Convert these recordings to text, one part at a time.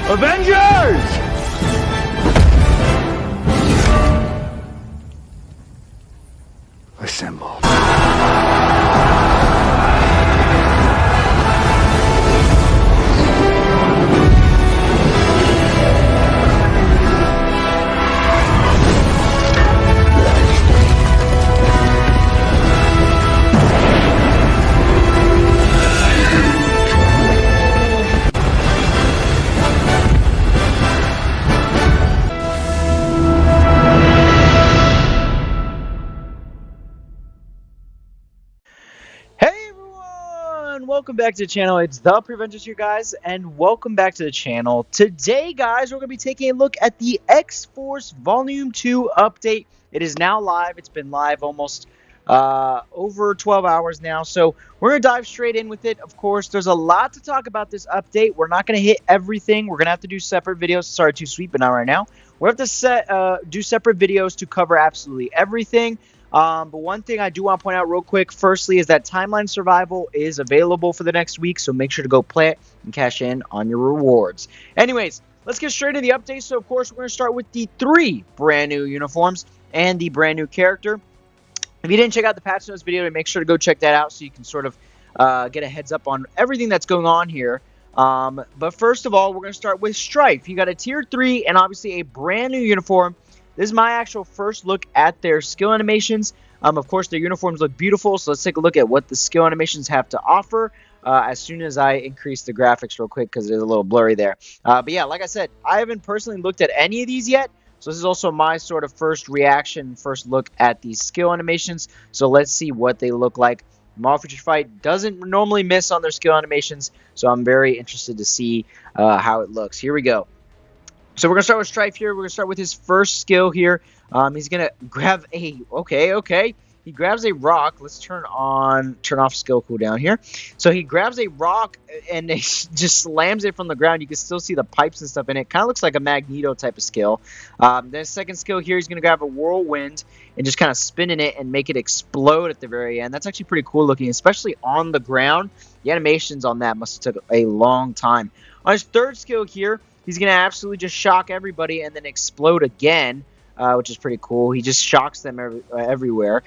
Avengers! Assemble. Welcome back to the channel. It's the Preventers here, guys, and welcome back to the channel. Today, guys, we're going to be taking a look at the X-Force Volume 2 update. It is now live. It's been live almost over 12 hours now, so we're going to dive straight in with it. Of course, there's a lot to talk about this update. We're not going to hit everything. We're going to have to do separate videos. Sorry, too sweet, but not right now. We have to do separate videos to cover absolutely everything. But one thing I do want to point out real quick, firstly, is that Timeline Survival is available for the next week, so make sure to go play it and cash in on your rewards. Anyways, let's get straight into the update. So, of course, we're going to start with the 3 brand new uniforms and the brand new character. If you didn't check out the patch notes video, make sure to go check that out so you can sort of get a heads up on everything that's going on here. But first of all, we're going to start with Strife. You got a Tier 3 and obviously a brand new uniform. This is my actual first look at their skill animations. Of course, their uniforms look beautiful, so let's take a look at what the skill animations have to offer as soon as I increase the graphics real quick because it's a little blurry there. But yeah, like I said, I haven't personally looked at any of these yet, so this is also my sort of first reaction, first look at these skill animations. So let's see what they look like. Marvel Future Fight doesn't normally miss on their skill animations, so I'm very interested to see how it looks. Here we go. So we're going to start with Strife here. We're going to start with his first skill here. He's going to grab a... Okay. He grabs a rock. Let's turn off skill cooldown here. So he grabs a rock and just slams it from the ground. You can still see the pipes and stuff in it. Kind of looks like a Magneto type of skill. Then his second skill here, he's going to grab a whirlwind and just kind of spin in it and make it explode at the very end. That's actually pretty cool looking, especially on the ground. The animations on that must have took a long time. On his third skill here, he's going to absolutely just shock everybody and then explode again, which is pretty cool. He just shocks them everywhere.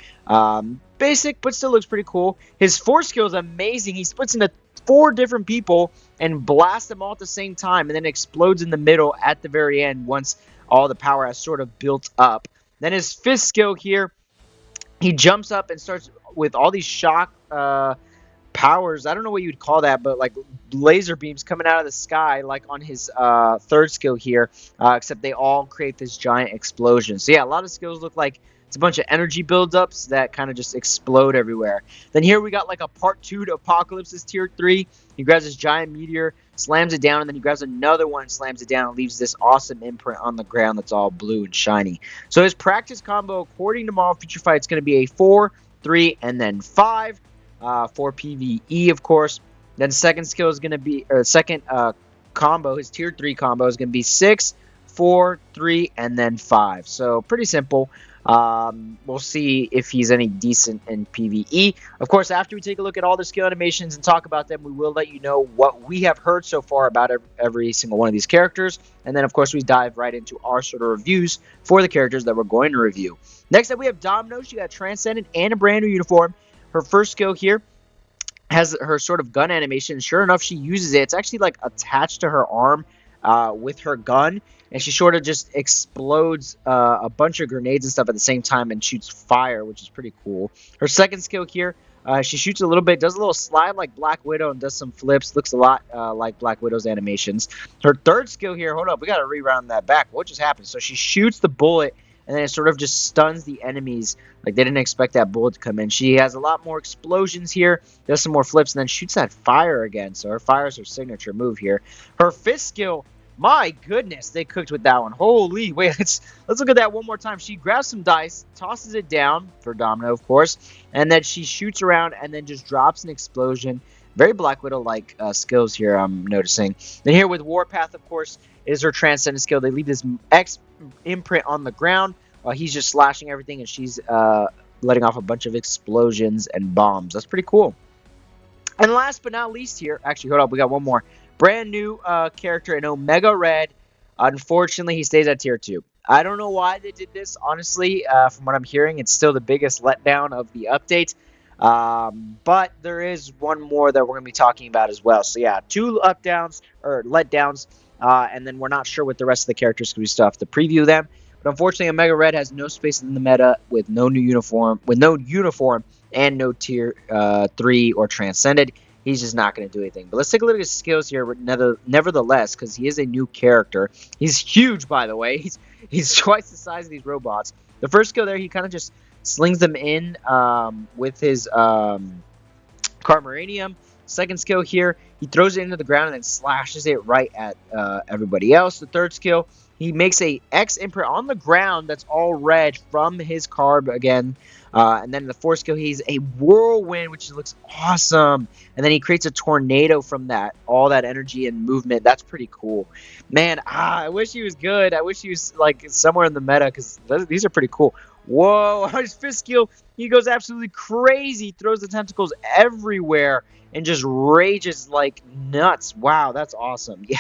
Basic, but still looks pretty cool. His fourth skill is amazing. He splits into 4 different people and blasts them all at the same time and then explodes in the middle at the very end once all the power has sort of built up. Then his fifth skill here, he jumps up and starts with all these shock powers. I don't know what you'd call that, but like laser beams coming out of the sky, like on his third skill here, except they all create this giant explosion. So yeah, a lot of skills look like it's a bunch of energy buildups that kind of just explode everywhere. Then here we got like a part 2 to Apocalypse's Tier 3. He grabs this giant meteor, slams it down, and then he grabs another one and slams it down and leaves this awesome imprint on the ground that's all blue and shiny. So his practice combo, according to Marvel Future Fight, is going to be a 4, 3, and then 5. For PvE, of course. Then second skill is going to be, or second combo, his Tier 3 combo is going to be 6, 4, 3, and then 5. So pretty simple. We'll see if he's any decent in PvE. Of course, after we take a look at all the skill animations and talk about them, we will let you know what we have heard so far about every single one of these characters. And then, of course, we dive right into our sort of reviews for the characters that we're going to review. Next up, we have Domino. She got Transcendent and a brand new uniform. Her first skill here has her sort of gun animation. Sure enough, she uses it. It's actually like attached to her arm with her gun. And she sort of just explodes a bunch of grenades and stuff at the same time and shoots fire, which is pretty cool. Her second skill here, she shoots a little bit, does a little slide like Black Widow and does some flips. Looks a lot like Black Widow's animations. Her third skill here, hold up, we got to reround that back. What just happened? So she shoots the bullet and then it sort of just stuns the enemies. Like, they didn't expect that bullet to come in. She has a lot more explosions here, does some more flips, and then shoots that fire again. So her fire is her signature move here. Her fifth skill, my goodness, they cooked with that one. Holy, wait, let's look at that one more time. She grabs some dice, tosses it down, for Domino, of course, and then she shoots around and then just drops an explosion. Very Black Widow-like skills here, I'm noticing. Then here with Warpath, of course, is her Transcendent skill. They leave this X imprint on the ground while he's just slashing everything, and she's letting off a bunch of explosions and bombs. That's pretty cool. And last but not least here, actually, hold up, we got one more. Brand new character in Omega Red. Unfortunately, he stays at tier 2. I don't know why they did this. Honestly, from what I'm hearing, it's still the biggest letdown of the update. But there is one more that we're going to be talking about as well. So yeah, 2 letdowns, and then we're not sure what the rest of the characters, because we still have to preview them. But unfortunately, Omega Red has no space in the meta with no uniform and no tier 3 or Transcended. He's just not going to do anything. But let's take a look at his skills here, nevertheless, because he is a new character. He's huge, by the way. He's twice the size of these robots. The first skill there, he kind of just slings them in with his Carmaranium. Second skill here, he throws it into the ground and then slashes it right at everybody else. The third skill, he makes a X imprint on the ground that's all red from his carb again. And then the fourth skill, he's a whirlwind, which looks awesome. And then he creates a tornado from that, all that energy and movement. That's pretty cool. Man, I wish he was good. I wish he was like somewhere in the meta, because these are pretty cool. Whoa, his fifth skill, he goes absolutely crazy, throws the tentacles everywhere and just rages like nuts. Wow, that's awesome. Yeah,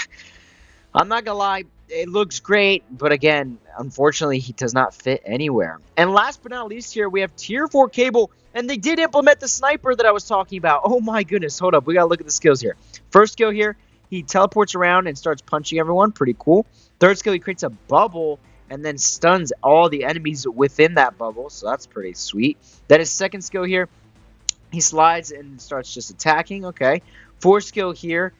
I'm not gonna lie, it looks great, but again, unfortunately, he does not fit anywhere. And last but not least here, we have tier 4 Cable, and they did implement the sniper that I was talking about. Oh my goodness, hold up, we gotta look at the skills here. First skill here, he teleports around and starts punching everyone, pretty cool. Third skill, he creates a bubble and then stuns all the enemies within that bubble, so that's pretty sweet. Then his second skill here, he slides and starts just attacking, okay. Fourth skill here,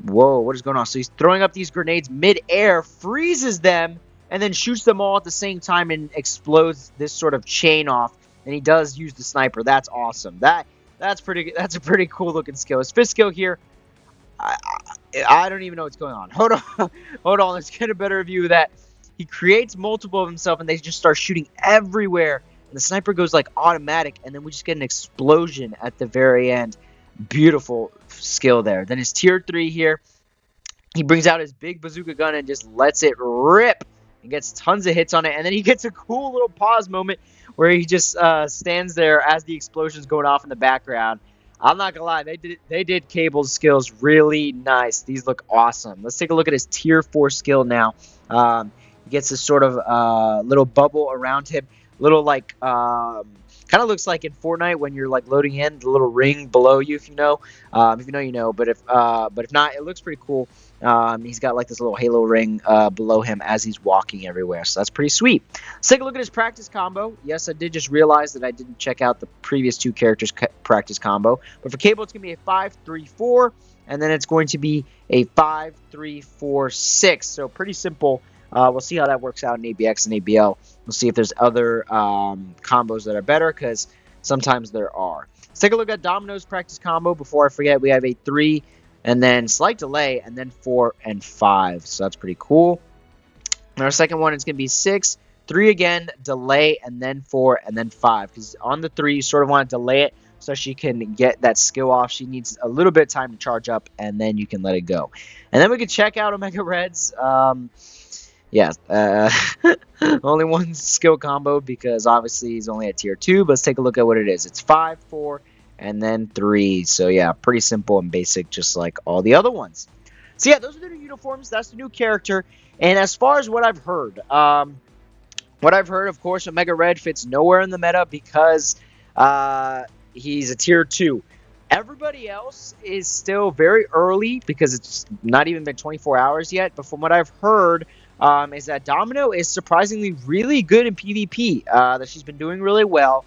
whoa, what is going on? So he's throwing up these grenades mid-air, freezes them, and then shoots them all at the same time and explodes this sort of chain off. And he does use the sniper. That's awesome. That's a pretty cool looking skill. His fifth skill here, I don't even know what's going on. Hold on. Let's get a better view of that. He creates multiple of himself, and they just start shooting everywhere. And the sniper goes like automatic, and then we just get an explosion at the very end. Beautiful skill there. Then his tier 3 here, he brings out his big bazooka gun and just lets it rip and gets tons of hits on it. And then he gets a cool little pause moment where he just stands there as the explosion's going off in the background. I'm not gonna lie, they did Cable's skills really nice. These look awesome. Let's take a look at his tier 4 skill now. He gets this sort of little bubble around him, little like kind of looks like in Fortnite when you're like loading in the little ring below you, if you know. If you know, you know. But if not, it looks pretty cool. He's got like this little halo ring below him as he's walking everywhere, so that's pretty sweet. Let's take a look at his practice combo. Yes, I did just realize that I didn't check out the previous 2 characters' practice combo. But for Cable, it's going to be a 5-3-4, and then it's going to be a 5-3-4-6. So pretty simple. We'll see how that works out in ABX and ABL. We'll see if there's other combos that are better, because sometimes there are. Let's take a look at Domino's practice combo. Before I forget, we have a 3 and then slight delay and then 4 and 5. So that's pretty cool. And our second one is going to be 6, 3 again, delay, and then 4 and then 5. Because on the 3, you sort of want to delay it so she can get that skill off. She needs a little bit of time to charge up, and then you can let it go. And then we can check out Omega Red's. Yeah, only one skill combo because obviously he's only at tier 2. But let's take a look at what it is. It's 5, 4, and then 3. So yeah, pretty simple and basic, just like all the other ones. So yeah, those are the new uniforms. That's the new character. And as far as what I've heard, of course, Omega Red fits nowhere in the meta because he's a tier 2. Everybody else is still very early because it's not even been 24 hours yet. But from what I've heard, is that Domino is surprisingly really good in PvP, that she's been doing really well.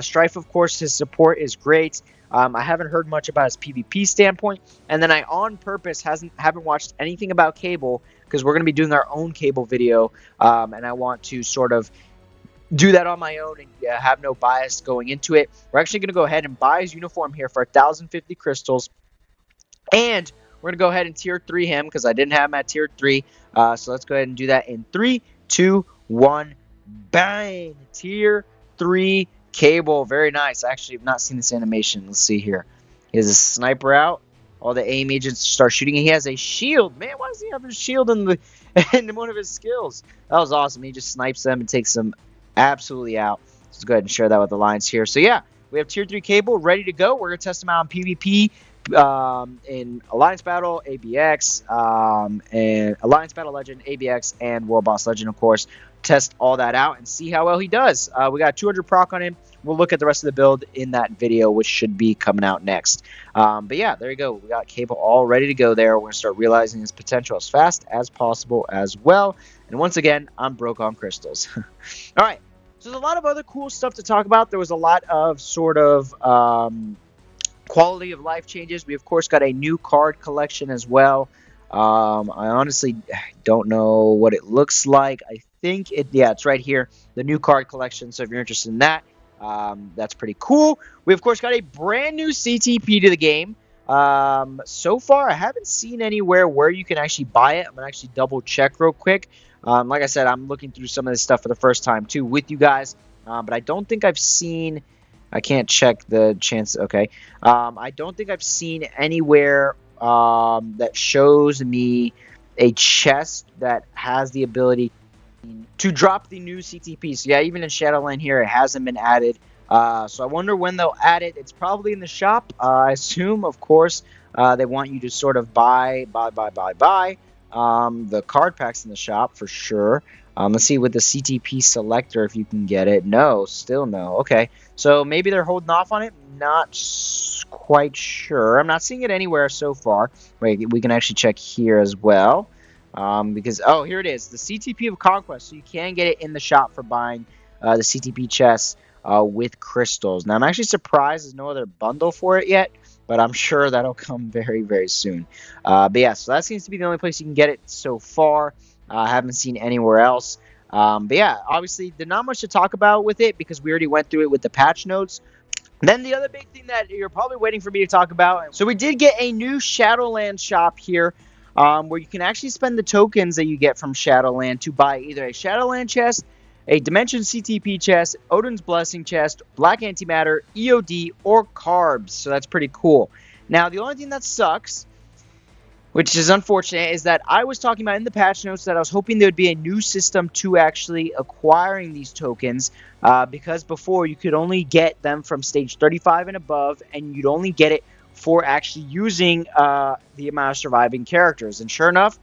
Strife, of course, his support is great. I haven't heard much about his PvP standpoint. And then I, on purpose, haven't watched anything about Cable because we're going to be doing our own Cable video. And I want to sort of do that on my own and have no bias going into it. We're actually going to go ahead and buy his uniform here for 1,050 crystals. And we're going to go ahead and tier 3 him because I didn't have him at tier 3. So let's go ahead and do that in 3, 2, 1. Bang! Tier 3 Cable. Very nice. I actually have not seen this animation. Let's see here. He has a sniper out. All the aim agents start shooting. And he has a shield. Man, why does he have a shield in one of his skills? That was awesome. He just snipes them and takes them absolutely out. Let's go ahead and share that with the lines here. So yeah, we have tier 3 Cable ready to go. We're going to test him out in PvP. in Alliance Battle, ABX, and Alliance Battle Legend, ABX, and World Boss Legend, of course. Test all that out and see how well he does. We got 200 proc on him. We'll look at the rest of the build in that video, which should be coming out next. But yeah, there you go. We got Cable all ready to go there. We're going to start realizing his potential as fast as possible as well. And once again, I'm broke on crystals. All right. So there's a lot of other cool stuff to talk about. There was a lot of sort of quality of life changes. We, of course, got a new card collection as well. I honestly don't know what it looks like. I think it's right here, the new card collection. So if you're interested in that, that's pretty cool. We, of course, got a brand new CTP to the game. So far, I haven't seen anywhere where you can actually buy it. I'm going to actually double check real quick. Like I said, I'm looking through some of this stuff for the first time, too, with you guys. But I don't think I've seen... I can't check the chance. Okay. I don't think I've seen anywhere that shows me a chest that has the ability to drop the new CTP. So yeah, even in Shadowland here, it hasn't been added. So I wonder when they'll add it. It's probably in the shop. I assume, of course, they want you to sort of buy the card packs in the shop for sure. Let's see with the CTP selector if you can get it. No, still no. Okay, so maybe they're holding off on it. Not quite sure. I'm not seeing it anywhere so far. Wait, we can actually check here as well. Because, oh, here it is. The CTP of Conquest. So you can get it in the shop for buying the CTP chests with crystals. Now, I'm actually surprised there's no other bundle for it yet. But I'm sure that'll come very, very soon. But yeah, so that seems to be the only place you can get it so far. I haven't seen anywhere else. But yeah, obviously, there's not much to talk about with it because we already went through it with the patch notes. Then the other big thing that you're probably waiting for me to talk about. So we did get a new Shadowland shop here where you can actually spend the tokens that you get from Shadowland to buy either a Shadowland chest, a Dimension CTP chest, Odin's Blessing chest, Black Antimatter, EOD, or Carbs. So that's pretty cool. Now, the only thing that sucks, which is unfortunate, is that I was talking about in the patch notes that I was hoping there would be a new system to actually acquiring these tokens because before you could only get them from stage 35 and above, and you'd only get it for actually using the amount of surviving characters. And sure enough,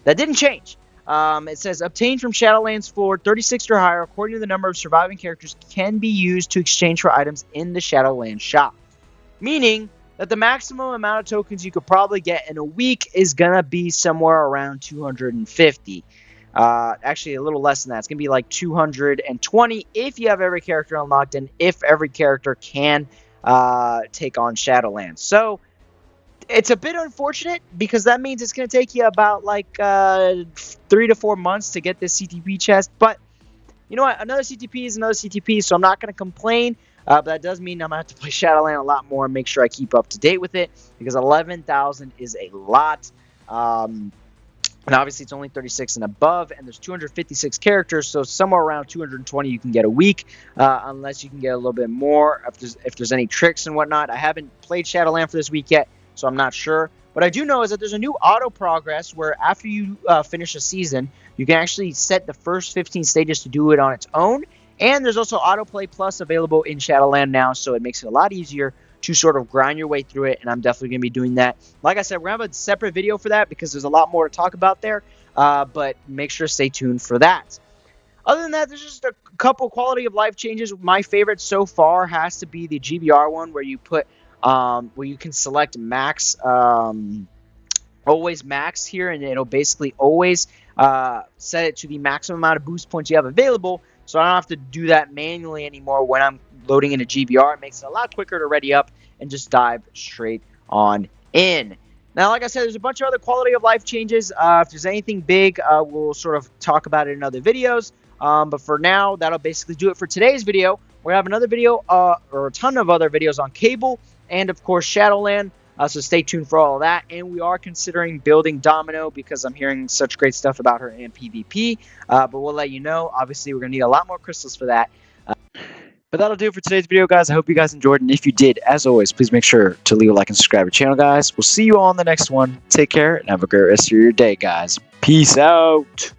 that didn't change. It says, obtained from Shadowlands floor 36 or higher, according to the number of surviving characters, can be used to exchange for items in the Shadowlands shop. Meaning that the maximum amount of tokens you could probably get in a week is going to be somewhere around 250. Actually, a little less than that. It's going to be like 220 if you have every character unlocked and if every character can take on Shadowlands. So it's a bit unfortunate because that means it's going to take you about like 3 to 4 months to get this CTP chest. But you know what? Another CTP is another CTP, so I'm not going to complain. But that does mean I'm going to have to play Shadowland a lot more and make sure I keep up to date with it because 11,000 is a lot. And obviously, it's only 36 and above, and there's 256 characters, so somewhere around 220 you can get a week, unless you can get a little bit more if there's any tricks and whatnot. I haven't played Shadowland for this week yet, so I'm not sure. What I do know is that there's a new auto progress where after you finish a season, you can actually set the first 15 stages to do it on its own. And there's also Autoplay Plus available in Shadowland now, so it makes it a lot easier to sort of grind your way through it, and I'm definitely going to be doing that. Like I said, we're going to have a separate video for that because there's a lot more to talk about there, but make sure to stay tuned for that. Other than that, there's just a couple quality of life changes. My favorite so far has to be the GBR one where you put where you can select max, always max here, and it'll basically always set it to the maximum amount of boost points you have available, so I don't have to do that manually anymore when I'm loading in a GBR. It makes it a lot quicker to ready up and just dive straight on in. Now, like I said, there's a bunch of other quality of life changes. If there's anything big, we'll sort of talk about it in other videos. But for now, that'll basically do it for today's video. We're going to have another video or a ton of other videos on Cable and, of course, Shadowland. So stay tuned for all of that. And we are considering building Domino because I'm hearing such great stuff about her in PvP. But we'll let you know. Obviously, we're going to need a lot more crystals for that. But that'll do it for today's video, guys. I hope you guys enjoyed. And if you did, as always, please make sure to leave a like and subscribe to the channel, guys. We'll see you all on the next one. Take care and have a great rest of your day, guys. Peace out.